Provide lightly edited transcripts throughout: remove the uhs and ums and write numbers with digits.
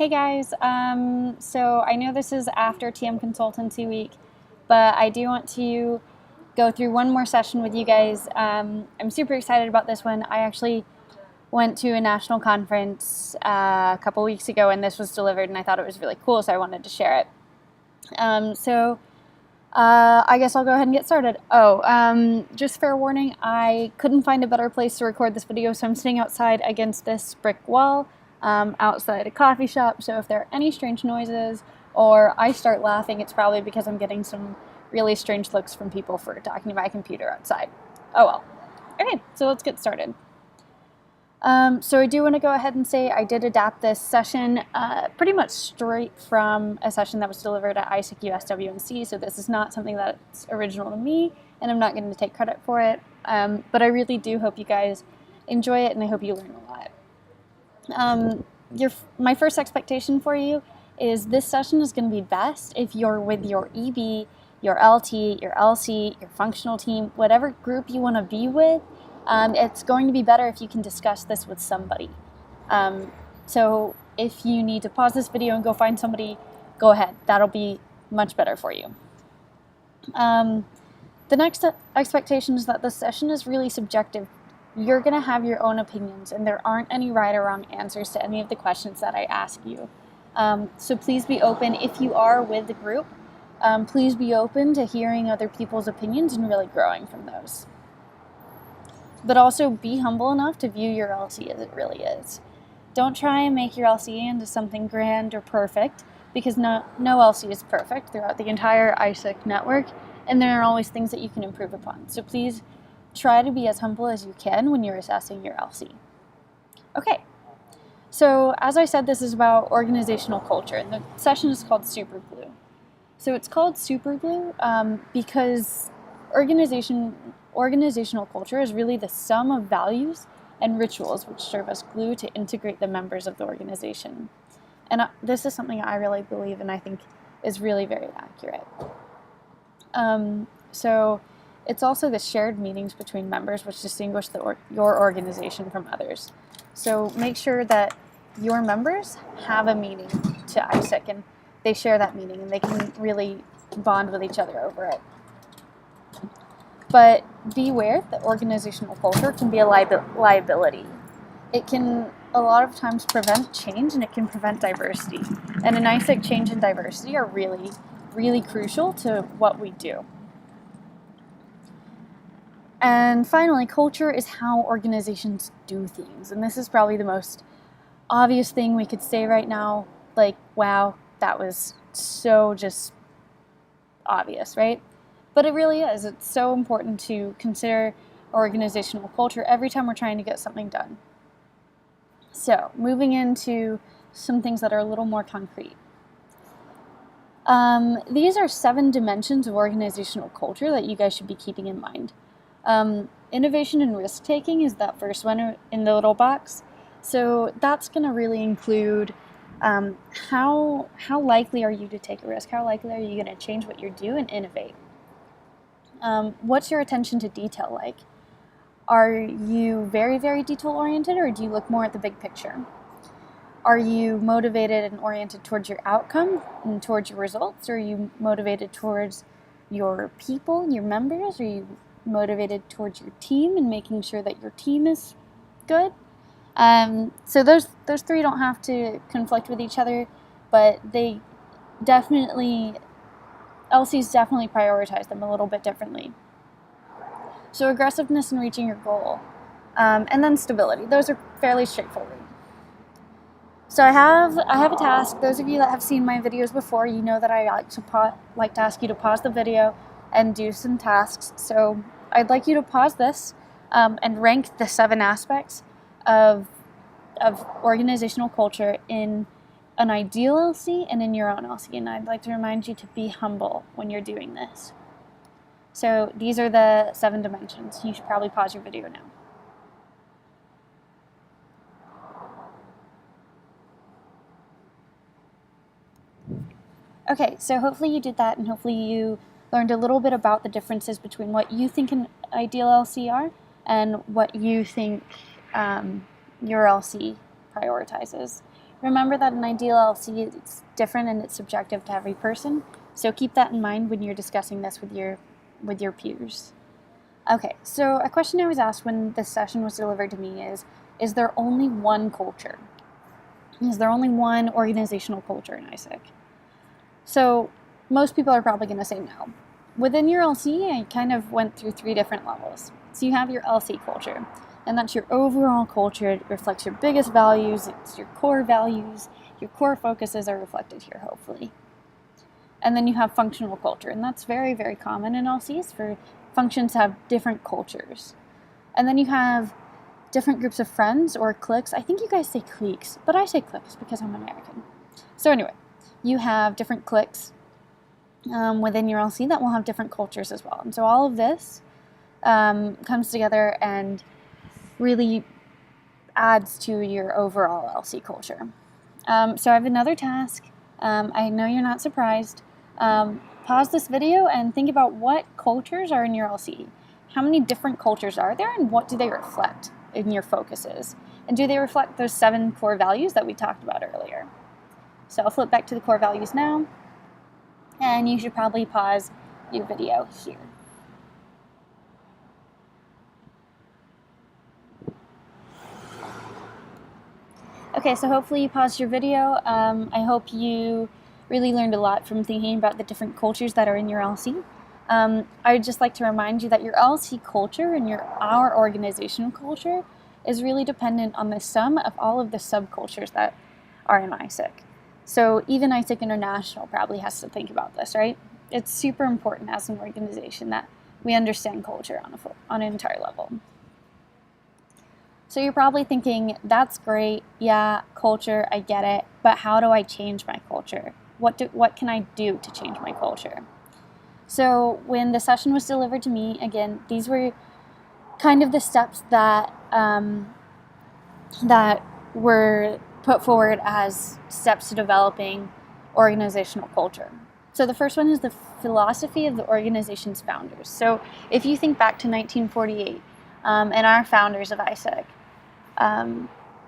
Hey guys, so I know this is after TM Consultancy Week, but I do want to go through one more session with you guys. I'm super excited about this one. I actually went to a national conference a couple weeks ago and this was delivered and I thought it was really cool, so I wanted to share it. I guess I'll go ahead and get started. Just fair warning, I couldn't find a better place to record this video, so I'm sitting outside against this brick wall outside a coffee shop, so if there are any strange noises or I start laughing, it's probably because I'm getting some really strange looks from people for talking to my computer outside. Oh well. Okay, so let's get started. So I do want to go ahead and say I did adapt this session pretty much straight from a session that was delivered at ISIC USWNC, so this is not something that's original to me, and I'm not going to take credit for it, but I really do hope you guys enjoy it, and I hope you learn a lot. My first expectation for you is this session is going to be best if you're with your EB, your LT, your LC, your functional team, whatever group you want to be with. It's going to be better if you can discuss this with somebody. So if you need to pause this video and go find somebody, go ahead. That'll be much better for you. The next expectation is that this session is really subjective. You're going to have your own opinions, and there aren't any right or wrong answers to any of the questions that I ask you. So please be open. If you are with the group, please be open to hearing other people's opinions and really growing from those. But also be humble enough to view your LC as it really is. Don't try and make your LC into something grand or perfect, because no LC is perfect throughout the entire ISIC network, and there are always things that you can improve upon. So please try to be as humble as you can when you're assessing your LC. Okay, so as I said, this is about organizational culture, and the session is called Superglue. So it's called Superglue because organizational culture is really the sum of values and rituals which serve as glue to integrate the members of the organization. And this is something I really believe and I think is really very accurate. So it's also the shared meetings between members which distinguish your organization from others. So make sure that your members have a meeting to ISIC and they share that meeting and they can really bond with each other over it. But beware that organizational culture can be a liability. It can a lot of times prevent change and it can prevent diversity. And in ISIC, change and diversity are really, really crucial to what we do. And finally, culture is how organizations do things. And this is probably the most obvious thing we could say right now. Like, wow, that was so just obvious, right? But it really is. It's so important to consider organizational culture every time we're trying to get something done. So, moving into some things that are a little more concrete. These are 7 dimensions of organizational culture that you guys should be keeping in mind. Innovation and risk-taking is that first one in the little box. So that's going to really include how likely are you to take a risk? How likely are you going to change what you do and innovate? What's your attention to detail like? Are you very, very detail-oriented, or do you look more at the big picture? Are you motivated and oriented towards your outcome and towards your results? Or are you motivated towards your people, your members? Are you motivated towards your team and making sure that your team is good? So those 3 don't have to conflict with each other, but they definitely, LCs definitely prioritize them a little bit differently. So aggressiveness in reaching your goal, and then stability. Those are fairly straightforward. So I have a task. Those of you that have seen my videos before, you know that I like to ask you to pause the video and do some tasks. So I'd like you to pause this and rank the 7 aspects of organizational culture in an ideal LC and in your own LC. And I'd like to remind you to be humble when you're doing this. So these are the 7 dimensions. You should probably pause your video now. Okay, so hopefully you did that, and hopefully you learned a little bit about the differences between what you think an ideal LC are and what you think your LC prioritizes. Remember that an ideal LC is different and it's subjective to every person, so keep that in mind when you're discussing this with your peers. Okay, so a question I was asked when this session was delivered to me is there only one culture? Is there only one organizational culture in ISIC? So most people are probably going to say no. Within your LC, I kind of went through 3 different levels. So you have your LC culture, and that's your overall culture. It reflects your biggest values, it's your core values, your core focuses are reflected here, hopefully. And then you have functional culture, and that's very, very common in LCs for functions to have different cultures. And then you have different groups of friends or cliques. I think you guys say cliques, but I say cliques because I'm American. So anyway, you have different cliques within your LC that will have different cultures as well. And so all of this comes together and really adds to your overall LC culture. So I have another task. I know you're not surprised. Pause this video and think about what cultures are in your LC. How many different cultures are there, and what do they reflect in your focuses? And do they reflect those 7 core values that we talked about earlier? So I'll flip back to the core values now, and you should probably pause your video here. Okay, so hopefully you paused your video. I hope you really learned a lot from thinking about the different cultures that are in your LC. I would just like to remind you that your LC culture and our organizational culture is really dependent on the sum of all of the subcultures that are in ISIC. So even ISIC International probably has to think about this, right? It's super important as an organization that we understand culture on an entire level. So you're probably thinking, that's great, yeah, culture, I get it, but how do I change my culture? What can I do to change my culture? So when the session was delivered to me, again, these were kind of the steps that that were put forward as steps to developing organizational culture. So the first one is the philosophy of the organization's founders. So if you think back to 1948 and our founders of ISIC,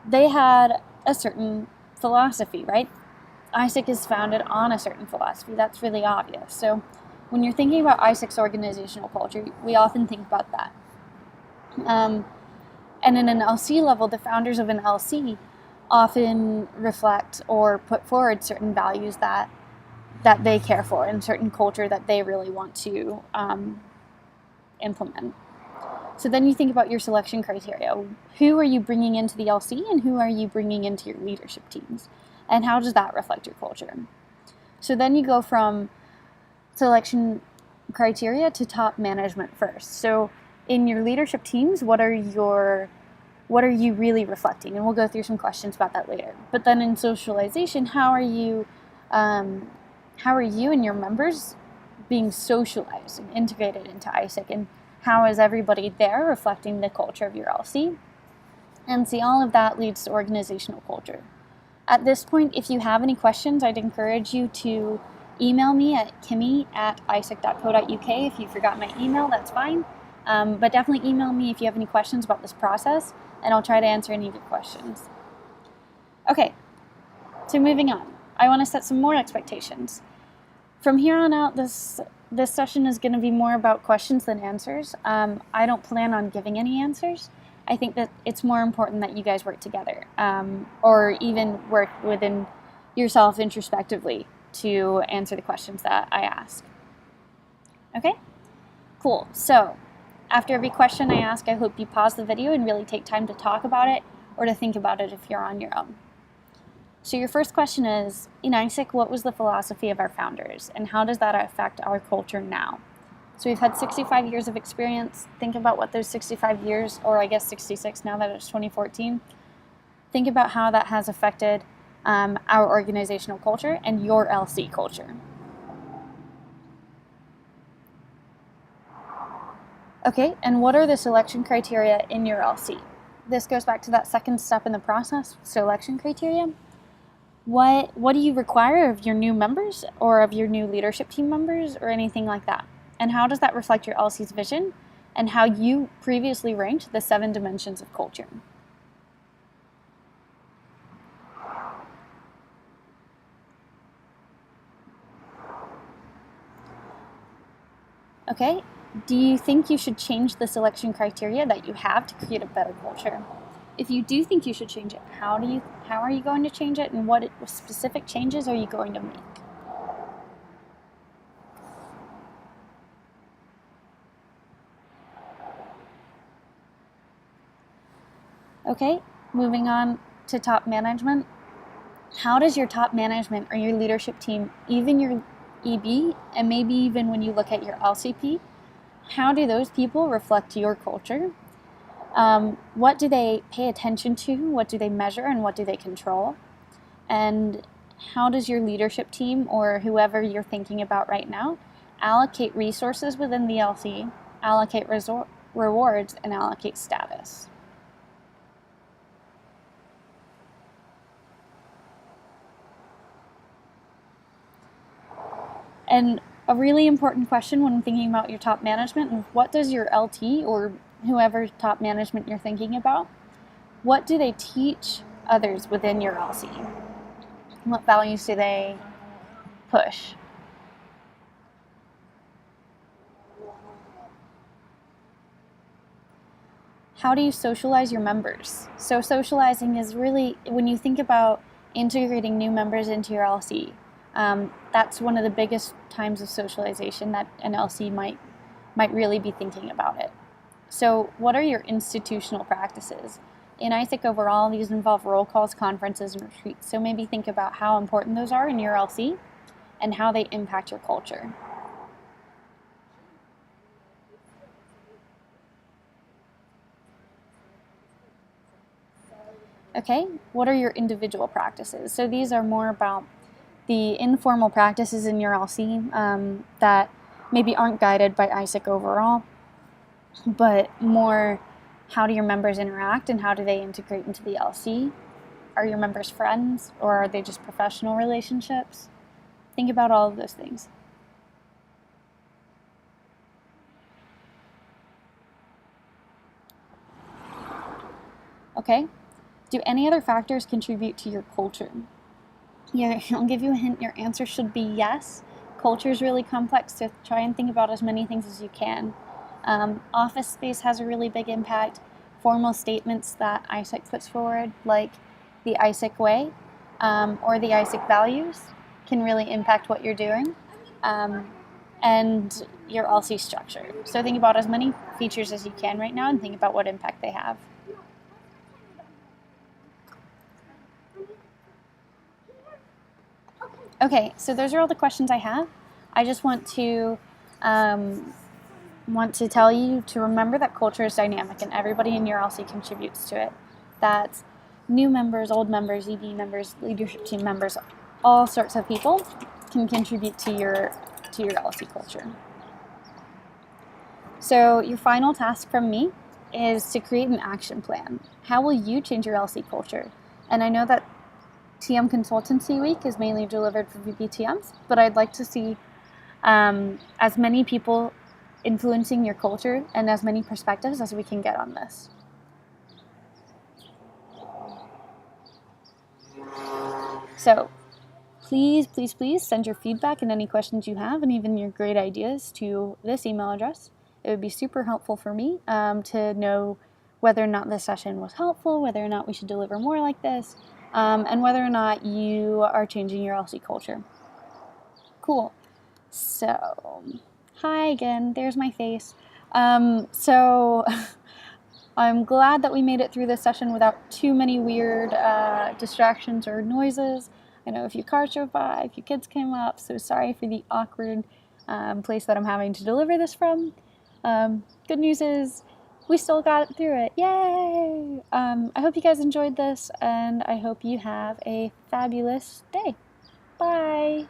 they had a certain philosophy, right? ISIC is founded on a certain philosophy. That's really obvious. So when you're thinking about ISIC's organizational culture, we often think about that. And in an LC level, the founders of an LC often reflect or put forward certain values that they care for and certain culture that they really want to implement. So then you think about your selection criteria. Who are you bringing into the LC and who are you bringing into your leadership teams? And how does that reflect your culture? So then you go from selection criteria to top management first. So in your leadership teams, what are you really reflecting? And we'll go through some questions about that later. But then in socialization, how are you and your members being socialized and integrated into ISIC? And how is everybody there reflecting the culture of your LC? And see, all of that leads to organizational culture. At this point, if you have any questions, I'd encourage you to email me at kimmy@isic.co.uk. If you forgot my email, that's fine. But definitely email me if you have any questions about this process, and I'll try to answer any of your questions. Okay, so moving on. I want to set some more expectations. From here on out, this session is going to be more about questions than answers. I don't plan on giving any answers. I think that it's more important that you guys work together, or even work within yourself introspectively to answer the questions that I ask. Okay? Cool. So, after every question I ask, I hope you pause the video and really take time to talk about it or to think about it if you're on your own. So your first question is, in ISIC, what was the philosophy of our founders, and how does that affect our culture now? So we've had 65 years of experience. Think about what those 65 years, or I guess 66 now that it's 2014, think about how that has affected our organizational culture and your LC culture. Okay, and what are the selection criteria in your LC? This goes back to that second step in the process, selection criteria. What do you require of your new members or of your new leadership team members or anything like that? And how does that reflect your LC's vision and how you previously ranked the 7 dimensions of culture? Okay, do you think you should change the selection criteria that you have to create a better culture? If you do think you should change it, how are you going to change it, and what specific changes are you going to make? Okay, moving on to top management. How does your top management or your leadership team, even your EB, and maybe even when you look at your LCP, how do those people reflect your culture? What do they pay attention to? What do they measure, and what do they control? And how does your leadership team, or whoever you're thinking about right now, allocate resources within the LC, allocate rewards, and allocate status? And a really important question when thinking about your top management is, what does your LT or whoever top management you're thinking about, what do they teach others within your LC? What values do they push? How do you socialize your members? So socializing is really, when you think about integrating new members into your LC, that's one of the biggest times of socialization that an LC might really be thinking about it. So what are your institutional practices? In ISIC overall, these involve roll calls, conferences, and retreats. So maybe think about how important those are in your LC and how they impact your culture. Okay, what are your individual practices? So these are more about the informal practices in your LC that maybe aren't guided by ISIC overall, but more how do your members interact and how do they integrate into the LC? Are your members friends, or are they just professional relationships? Think about all of those things. Okay, do any other factors contribute to your culture? Yeah, I'll give you a hint. Your answer should be yes. Culture is really complex, so try and think about as many things as you can. Office space has a really big impact. Formal statements that ISIC puts forward, like the ISIC way or the ISIC values, can really impact what you're doing. And your LC structure. So think about as many features as you can right now and think about what impact they have. Okay, so those are all the questions I have. I just want to tell you to remember that culture is dynamic and everybody in your LC contributes to it. That new members, old members, ED members, leadership team members, all sorts of people can contribute to your LC culture. So your final task from me is to create an action plan. How will you change your LC culture? And I know that TM Consultancy Week is mainly delivered for VPTMs, but I'd like to see as many people influencing your culture and as many perspectives as we can get on this. So please, please, please send your feedback and any questions you have and even your great ideas to this email address. It would be super helpful for me to know whether or not this session was helpful, whether or not we should deliver more like this, and whether or not you are changing your LC culture. Cool. So, hi again, there's my face. So I'm glad that we made it through this session without too many weird distractions or noises. I know a few cars drove by, a few kids came up, so sorry for the awkward place that I'm having to deliver this from. Good news is we still got it through it. Yay! I hope you guys enjoyed this, and I hope you have a fabulous day. Bye!